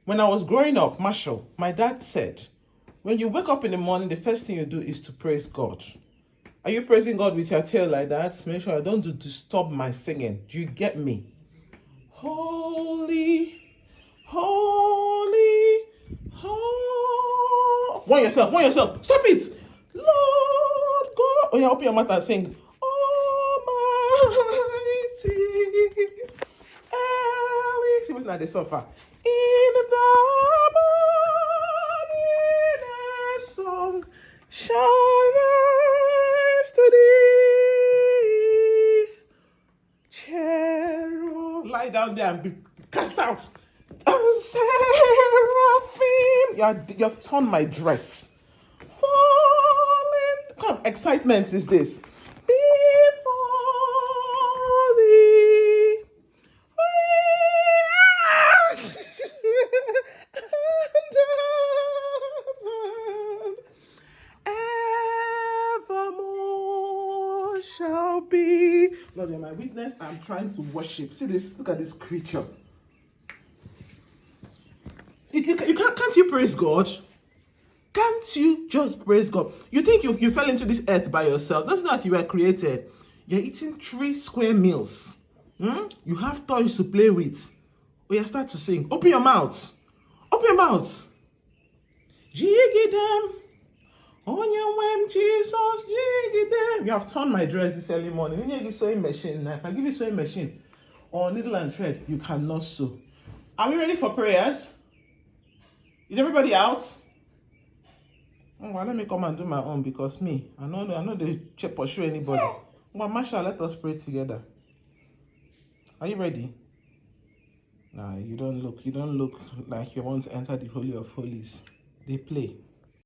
When I was growing up, Marshall, my dad said, when you wake up in the morning, the first thing you do is to praise God. Are you praising God with your tail like that? Make sure I don't disturb my singing. Do you get me? Holy, holy, holy. Warn yourself, warn yourself. Stop it. Lord God. Oh yeah, open your mouth and sing. Almighty. Ellie. See what's not the suffer. In the morning, a song shall rise to thee. Cherub, lie down there and be cast out. And seraphim, you have torn my dress. Falling, what kind of excitement is this? Before thee. Evermore shall be. Lord, you're my witness. I'm trying to worship. See this? Look at this creature. Can't you praise God? Can't you just praise God? You think you fell into this earth by yourself? That's not how you were created. You're eating 3 square meals. You have toys to play with. Oh, you start to sing. Open your mouth. Open your mouth. Jiggy them. On your way, Jesus. Jiggy them. You have torn my dress this early morning. You need a sewing machine. Now, if I give you a sewing machine or needle and thread, you cannot sew. Are we ready for prayers? Is everybody out? Oh, well, let me come and do my own because me, I know they pursue anybody. Well, Marshall, let us pray together. Are you ready? Nah, you don't look like you want to enter the Holy of Holies. They play.